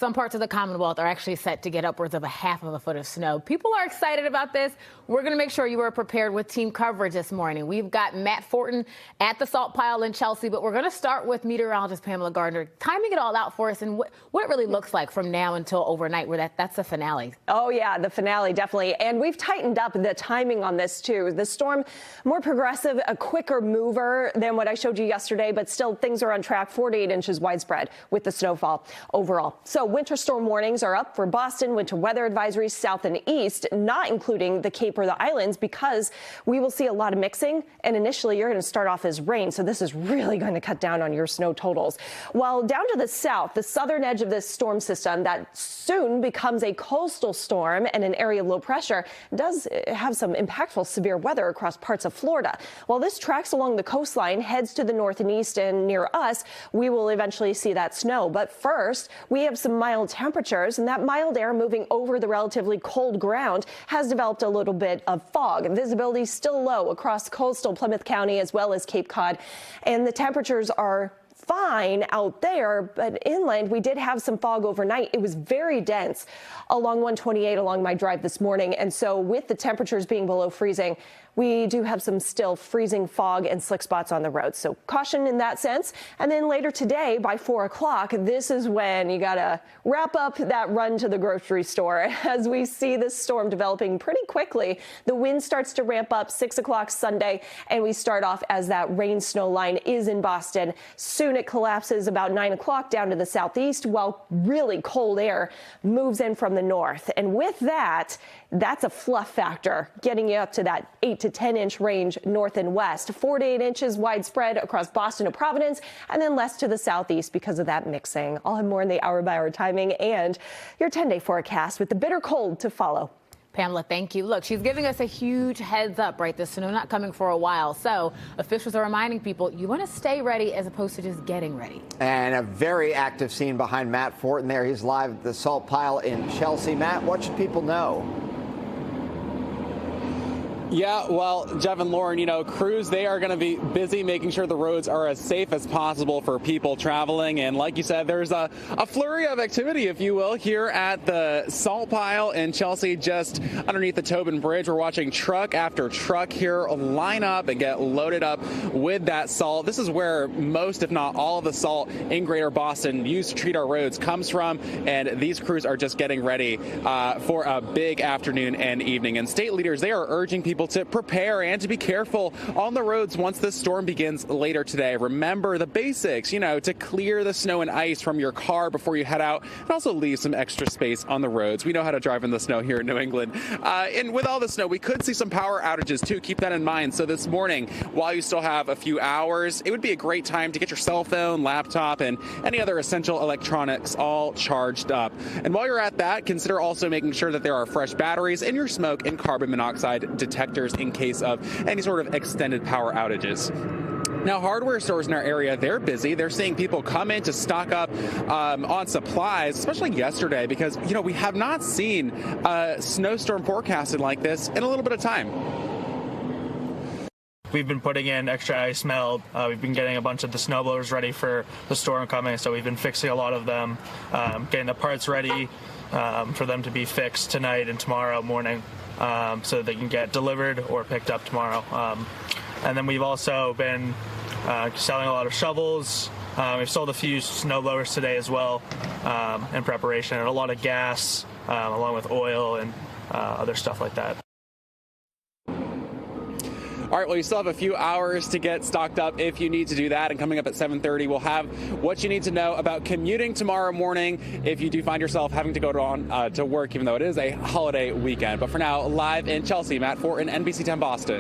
some parts of the Commonwealth are actually set to get upwards of a half of a foot of snow. People are excited about this. We're going to make sure you are prepared with team coverage this morning. We've got Matt Fortin at the salt pile in Chelsea, but we're going to start with meteorologist Pamela Gardner, timing it all out for us and what it really looks like from now until overnight, where that's the finale. Oh, yeah, the finale, definitely. And we've tightened up the timing on this, too. The storm, more progressive, a quicker mover than what I showed you yesterday, but still things are on track, 4 to 8 inches widespread with the snowfall overall. So winter storm warnings are up for Boston, winter weather advisories south and east, not including the Cape or the islands, because we will see a lot of mixing. And initially, you're going to start off as rain. So this is really going to cut down on your snow totals. While down to the south, the southern edge of this storm system that soon becomes a coastal storm and an area of low pressure does have some impactful severe weather across parts of Florida. While this tracks along the coastline, heads to the north and east and near us, we will eventually see that snow. But first, we have some mild temperatures, and that mild air moving over the relatively cold ground has developed a little bit of fog. Visibility still low across coastal Plymouth County as well as Cape Cod, and the temperatures are fine out there, but inland we did have some fog overnight. It was very dense along 128 along my drive this morning, and so with the temperatures being below freezing, we do have some still freezing fog and slick spots on the road. So caution in that sense. And then later today by 4 o'clock, this is when you got to wrap up that run to the grocery store as we see this storm developing pretty quickly. The wind starts to ramp up 6 o'clock Sunday, and we start off as that rain snow line is in Boston. Soon it collapses about 9 o'clock down to the southeast, while really cold air moves in from the north. And with that, that's a fluff factor, getting you up to that 8 to 10 inch range north and west, 4 to 8 inches widespread across Boston to Providence, and then less to the southeast because of that mixing. I'll have more in the hour by hour timing and your 10-day forecast with the bitter cold to follow. Pamela, thank you. Look, she's giving us a huge heads up, right? The snow not coming for a while. So officials are reminding people you want to stay ready as opposed to just getting ready. And a very active scene behind Matt Fortin there. He's live at the salt pile in Chelsea. Matt, what should people know? Yeah, well, Jeff and Lauren, crews, they are going to be busy making sure the roads are as safe as possible for people traveling. And like you said, there's a flurry of activity, if you will, here at the salt pile in Chelsea, just underneath the Tobin Bridge. We're watching truck after truck here line up and get loaded up with that salt. This is where most, if not all, of the salt in Greater Boston used to treat our roads comes from. And these crews are just getting ready for a big afternoon and evening. And state leaders, they are urging people to prepare and to be careful on the roads once this storm begins later today. Remember the basics, to clear the snow and ice from your car before you head out, and also leave some extra space on the roads. We know how to drive in the snow here in New England. And with all the snow, we could see some power outages too. Keep that in mind. So this morning, while you still have a few hours, it would be a great time to get your cell phone, laptop, and any other essential electronics all charged up. And while you're at that, consider also making sure that there are fresh batteries in your smoke and carbon monoxide detectors in case of any sort of extended power outages. Now, hardware stores in our area, they're busy. They're seeing people come in to stock up on supplies, especially yesterday, because, we have not seen a snowstorm forecasted like this in a little bit of time. We've been putting in extra ice melt. We've been getting a bunch of the snowblowers ready for the storm coming, so we've been fixing a lot of them, getting the parts ready for them to be fixed tonight and tomorrow morning. So they can get delivered or picked up tomorrow. And then we've also been selling a lot of shovels. We've sold a few snow blowers today as well in preparation, and a lot of gas along with oil and other stuff like that. All right, well, you still have a few hours to get stocked up if you need to do that. And coming up at 7:30, we'll have what you need to know about commuting tomorrow morning if you do find yourself having to go to work, even though it is a holiday weekend. But for now, live in Chelsea, Matt Fortin, NBC 10 Boston.